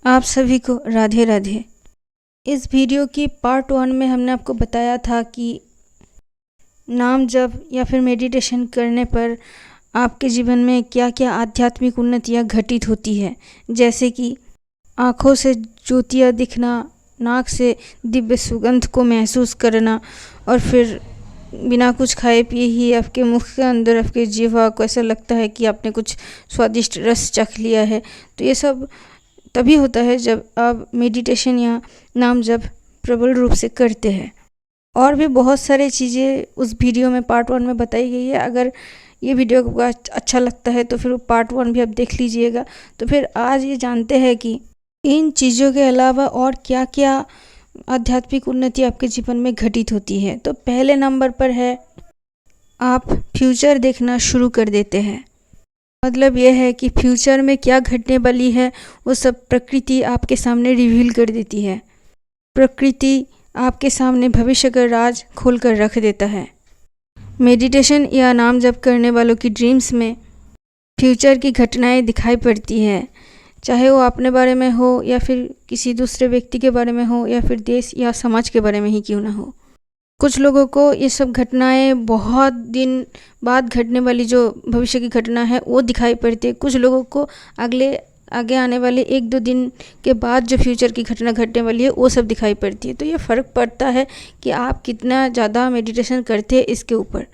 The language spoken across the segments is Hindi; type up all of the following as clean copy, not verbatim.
आप सभी को राधे राधे। इस वीडियो की पार्ट 1 में हमने आपको बताया था कि नाम जप या फिर मेडिटेशन करने पर आपके जीवन में क्या क्या आध्यात्मिक उन्नतियाँ घटित होती है, जैसे कि आँखों से ज्योतियाँ दिखना, नाक से दिव्य सुगंध को महसूस करना और फिर बिना कुछ खाए पिए ही आपके मुख के अंदर, आपके जीवा को ऐसा लगता है कि आपने कुछ स्वादिष्ट रस चख लिया है। तो ये सब तभी होता है जब आप मेडिटेशन या नाम जप प्रबल रूप से करते हैं। और भी बहुत सारी चीज़ें उस वीडियो में पार्ट 1 में बताई गई है। अगर ये वीडियो आपको अच्छा लगता है तो फिर पार्ट 1 भी आप देख लीजिएगा। तो फिर आज ये जानते हैं कि इन चीज़ों के अलावा और क्या क्या आध्यात्मिक उन्नति आपके जीवन में घटित होती है। तो पहले नंबर पर है, आप फ्यूचर देखना शुरू कर देते हैं। मतलब यह है कि फ्यूचर में क्या घटने वाली है वो सब प्रकृति आपके सामने रिवील कर देती है। प्रकृति आपके सामने भविष्य का राज खोल कर रख देता है। मेडिटेशन या नाम जप करने वालों की ड्रीम्स में फ्यूचर की घटनाएं दिखाई पड़ती हैं, चाहे वो अपने बारे में हो या फिर किसी दूसरे व्यक्ति के बारे में हो या फिर देश या समाज के बारे में ही क्यों ना हो। कुछ लोगों को ये सब घटनाएं बहुत दिन बाद घटने वाली जो भविष्य की घटना है वो दिखाई पड़ती है। कुछ लोगों को आगे आने वाले 1-2 दिन के बाद जो फ्यूचर की घटना घटने वाली है वो सब दिखाई पड़ती है। तो ये फ़र्क पड़ता है कि आप कितना ज़्यादा मेडिटेशन करते हैं इसके ऊपर।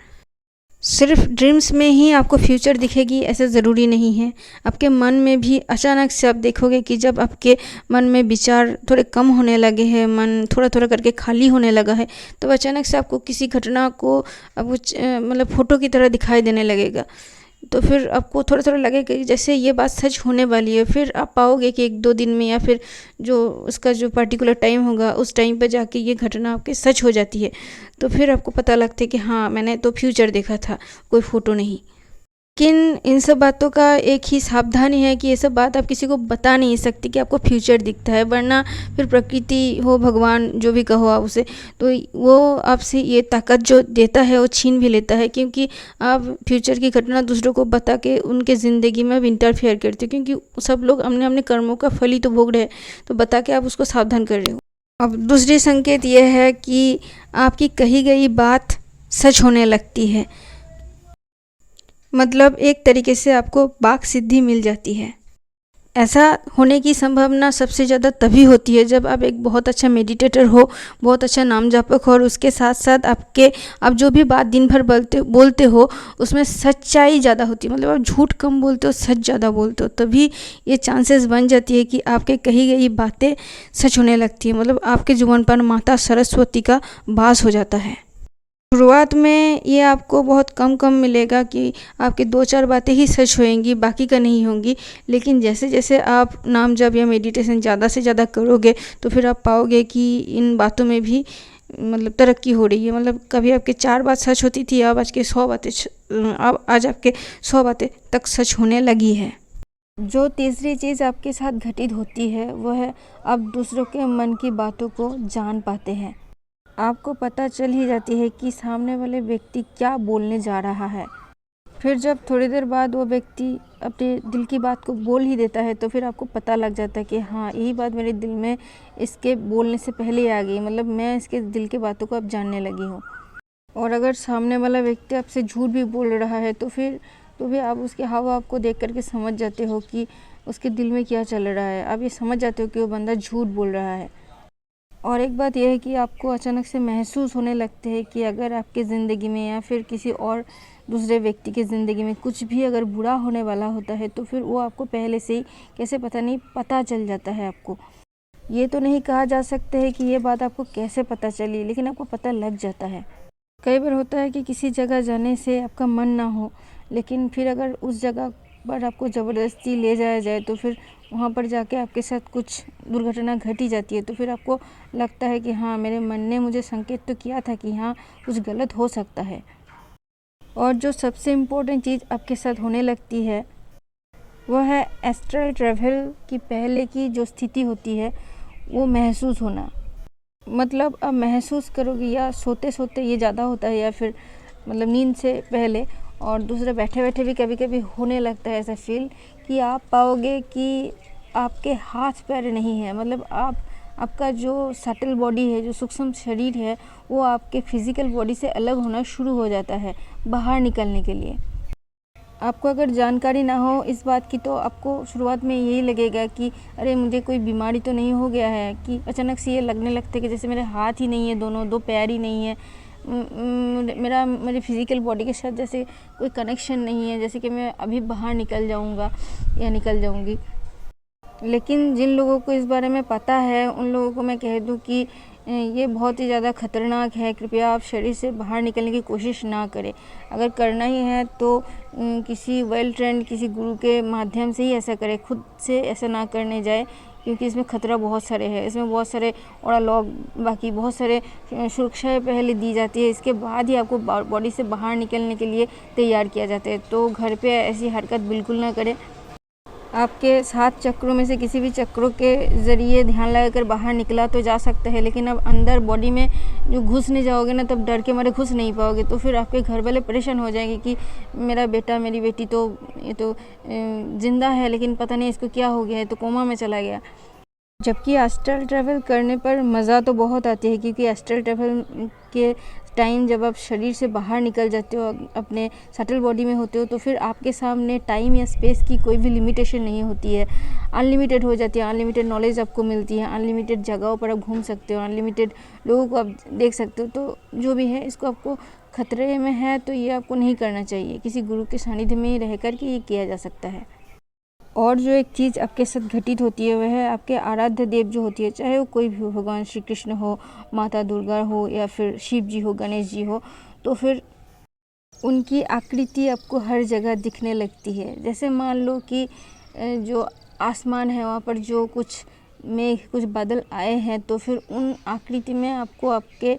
सिर्फ ड्रीम्स में ही आपको फ्यूचर दिखेगी ऐसा ज़रूरी नहीं है। आपके मन में भी अचानक से आप देखोगे कि जब आपके मन में विचार थोड़े कम होने लगे हैं, मन थोड़ा थोड़ा करके खाली होने लगा है, तो अचानक से आपको किसी घटना को अब मतलब फ़ोटो की तरह दिखाई देने लगेगा। तो फिर आपको थोड़ा थोड़ा लगेगा कि जैसे ये बात सच होने वाली है। फिर आप पाओगे कि 1-2 दिन में या फिर जो उसका जो पर्टिकुलर टाइम होगा उस टाइम पर जाके ये घटना आपके सच हो जाती है। तो फिर आपको पता लगता है कि हाँ, मैंने तो फ्यूचर देखा था, कोई फ़ोटो नहीं। लेकिन इन सब बातों का एक ही सावधानी है कि ये सब बात आप किसी को बता नहीं सकते कि आपको फ्यूचर दिखता है, वरना फिर प्रकृति हो, भगवान जो भी कहो आप उसे, तो वो आपसे ये ताकत जो देता है वो छीन भी लेता है। क्योंकि आप फ्यूचर की घटना दूसरों को बता के उनके ज़िंदगी में अब इंटरफेयर करते हो, क्योंकि सब लोग अपने अपने कर्मों का फल ही तो भोग रहे हैं। तो बता के आप उसको सावधान कर रहे हो। अब दूसरी संकेत यह है कि आपकी कही गई बात सच होने लगती है। मतलब एक तरीके से आपको वाक सिद्धि मिल जाती है। ऐसा होने की संभावना सबसे ज़्यादा तभी होती है जब आप एक बहुत अच्छा मेडिटेटर हो, बहुत अच्छा नाम जापक हो और उसके साथ साथ आप जो भी बात दिन भर बोलते हो उसमें सच्चाई ज़्यादा होती है। मतलब आप झूठ कम बोलते हो, सच ज़्यादा बोलते हो, तभी ये चांसेस बन जाती है कि आपके कही गई बातें सच होने लगती है। मतलब आपके जुबान पर माता सरस्वती का वास हो जाता है। शुरुआत में ये आपको बहुत कम मिलेगा कि आपकी 2-4 बातें ही सच होएंगी, बाकी का नहीं होंगी। लेकिन जैसे जैसे आप नाम जप या मेडिटेशन ज़्यादा से ज़्यादा करोगे तो फिर आप पाओगे कि इन बातों में भी मतलब तरक्की हो रही है। मतलब कभी आपके 4 बात सच होती थी, अब आज आपके 100 बातें तक सच होने लगी है। जो तीसरी चीज़ आपके साथ घटित होती है वो है, आप दूसरों के मन की बातों को जान पाते हैं। आपको पता चल ही जाती है कि सामने वाले व्यक्ति क्या बोलने जा रहा है। फिर जब थोड़ी देर बाद वो व्यक्ति अपने दिल की बात को बोल ही देता है तो फिर आपको पता लग जाता है कि हाँ, यही बात मेरे दिल में इसके बोलने से पहले ही आ गई। मतलब मैं इसके दिल की बातों को अब जानने लगी हूँ। और अगर सामने वाला व्यक्ति आपसे झूठ भी बोल रहा है तो भी आप उसके हाव भाव को देख करके समझ जाते हो कि उसके दिल में क्या चल रहा है। आप ये समझ जाते हो कि वो बंदा झूठ बोल रहा है। और एक बात यह है कि आपको अचानक से महसूस होने लगते हैं कि अगर आपकी ज़िंदगी में या फिर किसी और दूसरे व्यक्ति की ज़िंदगी में कुछ भी अगर बुरा होने वाला होता है तो फिर वो आपको पहले से ही कैसे पता चल जाता है आपको। ये तो नहीं कहा जा सकता है कि ये बात आपको कैसे पता चली, लेकिन आपको पता लग जाता है। कई बार होता है कि किसी जगह जाने से आपका मन ना हो, लेकिन फिर अगर उस जगह पर आपको ज़बरदस्ती ले जाया जाए तो फिर वहाँ पर जाके आपके साथ कुछ दुर्घटना घटी जाती है। तो फिर आपको लगता है कि हाँ, मेरे मन ने मुझे संकेत तो किया था कि हाँ, कुछ गलत हो सकता है। और जो सबसे इम्पोर्टेंट चीज़ आपके साथ होने लगती है वह है एस्ट्रल ट्रैवल की पहले की जो स्थिति होती है वो महसूस होना। मतलब आप महसूस करोगे, या सोते सोते ये ज़्यादा होता है या फिर मतलब नींद से पहले, और दूसरे बैठे बैठे भी कभी कभी होने लगता है ऐसा फील कि आप पाओगे कि आपके हाथ पैर नहीं है, मतलब आपका जो सटल बॉडी है, जो सूक्ष्म शरीर है, वो आपके फिज़िकल बॉडी से अलग होना शुरू हो जाता है बाहर निकलने के लिए। आपको अगर जानकारी ना हो इस बात की तो आपको शुरुआत में यही लगेगा कि अरे मुझे कोई बीमारी तो नहीं हो गया है, कि अचानक से ये लगने लगता है कि जैसे मेरे हाथ ही नहीं है, दोनों दो पैर ही नहीं है, मेरे फिज़िकल बॉडी के साथ जैसे कोई कनेक्शन नहीं है, जैसे कि मैं अभी बाहर निकल जाऊंगा या निकल जाऊंगी। लेकिन जिन लोगों को इस बारे में पता है उन लोगों को मैं कह दूं कि ये बहुत ही ज़्यादा ख़तरनाक है। कृपया आप शरीर से बाहर निकलने की कोशिश ना करें। अगर करना ही है तो किसी वेल ट्रेंड किसी गुरु के माध्यम से ही ऐसा करें, खुद से ऐसा ना करने जाए, क्योंकि इसमें ख़तरा बहुत सारे है। इसमें बहुत सारे और लॉग बाकी बहुत सारे सुरक्षाएं पहले दी जाती है, इसके बाद ही आपको बॉडी से बाहर निकलने के लिए तैयार किया जाता है। तो घर पे ऐसी हरकत बिल्कुल ना करें। आपके 7 चक्रों में से किसी भी चक्रों के ज़रिए ध्यान लगाकर बाहर निकला तो जा सकता है, लेकिन अब अंदर बॉडी में जो घुसने जाओगे ना, तब डर के मारे घुस नहीं पाओगे। तो फिर आपके घर वाले परेशान हो जाएंगे कि मेरा बेटा मेरी बेटी तो ये तो ज़िंदा है, लेकिन पता नहीं इसको क्या हो गया है, तो कोमा में चला गया। जबकि एस्ट्रल ट्रैवल करने पर मज़ा तो बहुत आती है, क्योंकि एस्ट्रल ट्रैवल के टाइम जब आप शरीर से बाहर निकल जाते हो, अपने सटल बॉडी में होते हो, तो फिर आपके सामने टाइम या स्पेस की कोई भी लिमिटेशन नहीं होती है। अनलिमिटेड हो जाती है, अनलिमिटेड नॉलेज आपको मिलती है, अनलिमिटेड जगहों पर आप घूम सकते हो, अनलिमिटेड लोगों को आप देख सकते हो। तो जो भी है, इसको आपको खतरे में है तो ये आपको नहीं करना चाहिए। किसी गुरु के सानिध्य में ही रह कर के ये किया जा सकता है। और जो एक चीज़ आपके साथ घटित होती है वह है आपके आराध्य देव जो होती है, चाहे वो कोई भी हो, भगवान श्री कृष्ण हो, माता दुर्गा हो, या फिर शिव जी हो, गणेश जी हो, तो फिर उनकी आकृति आपको हर जगह दिखने लगती है। जैसे मान लो कि जो आसमान है वहाँ पर जो कुछ मेघ, कुछ बादल आए हैं, तो फिर उन आकृति में आपको आपके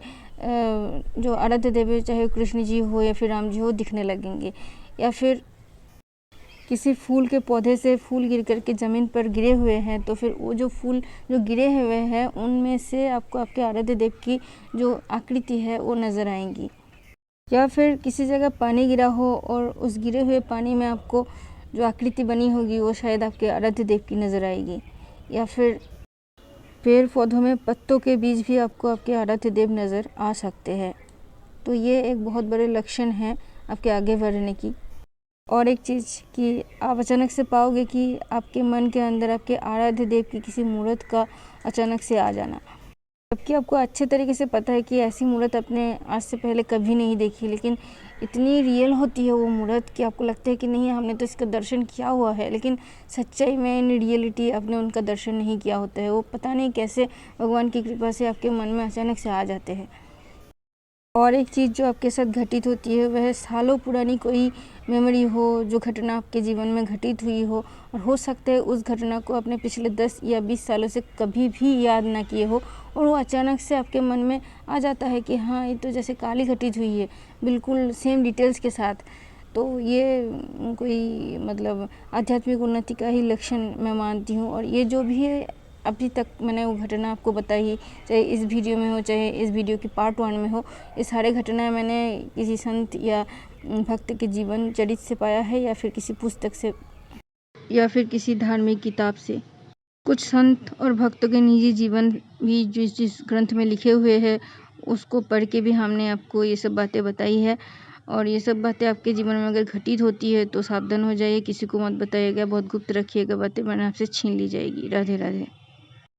जो आराध्य देव, चाहे कृष्ण जी हो या फिर राम जी हो, दिखने लगेंगे। या फिर किसी फूल के पौधे से फूल गिर करके ज़मीन पर गिरे हुए हैं, तो फिर वो जो फूल जो गिरे हुए हैं उनमें से आपको आपके आराध्य देव की जो आकृति है वो नज़र आएंगी। या फिर किसी जगह पानी गिरा हो और उस गिरे हुए पानी में आपको जो आकृति बनी होगी वो शायद आपके आराध्य देव की नज़र आएगी। या फिर पेड़ पौधों में पत्तों के बीच भी आपको आपके आराध्य देव नज़र आ सकते हैं। तो ये एक बहुत बड़े लक्षण है आपके आगे बढ़ने की। और एक चीज़ कि आप अचानक से पाओगे कि आपके मन के अंदर आपके आराध्य देव की किसी मूर्त का अचानक से आ जाना, जबकि आपको अच्छे तरीके से पता है कि ऐसी मूर्त आपने आज से पहले कभी नहीं देखी, लेकिन इतनी रियल होती है वो मूर्त कि आपको लगता है कि नहीं, हमने तो इसका दर्शन किया हुआ है, लेकिन सच्चाई में इन रियलिटी आपने उनका दर्शन नहीं किया होता है। वो पता नहीं कैसे भगवान की कृपा से आपके मन में अचानक से आ जाते हैं। और एक चीज़ जो आपके साथ घटित होती है वह सालों पुरानी कोई मेमोरी हो, जो घटना आपके जीवन में घटित हुई हो, और हो सकता है उस घटना को अपने पिछले 10 या 20 सालों से कभी भी याद ना किए हो, और वो अचानक से आपके मन में आ जाता है कि हाँ, ये तो जैसे काल ही घटित हुई है, बिल्कुल सेम डिटेल्स के साथ। तो ये कोई मतलब आध्यात्मिक उन्नति का ही लक्षण मैं मानती हूँ। और ये जो भी है अभी तक मैंने वो घटना आपको बताई, चाहे इस वीडियो में हो, चाहे इस वीडियो की पार्ट 1 में हो, ये सारे घटनाएं मैंने किसी संत या भक्त के जीवन चरित्र से पाया है, या फिर किसी पुस्तक से, या फिर किसी धार्मिक किताब से। कुछ संत और भक्तों के निजी जीवन भी जिस ग्रंथ में लिखे हुए हैं उसको पढ़ के भी हमने आपको ये सब बातें बताई है। और ये सब बातें आपके जीवन में अगर घटित होती है तो सावधान हो जाइए, किसी को मत बताइएगा, बहुत गुप्त रखिएगा बातें, वरना आपसे छीन ली जाएगी। राधे राधे।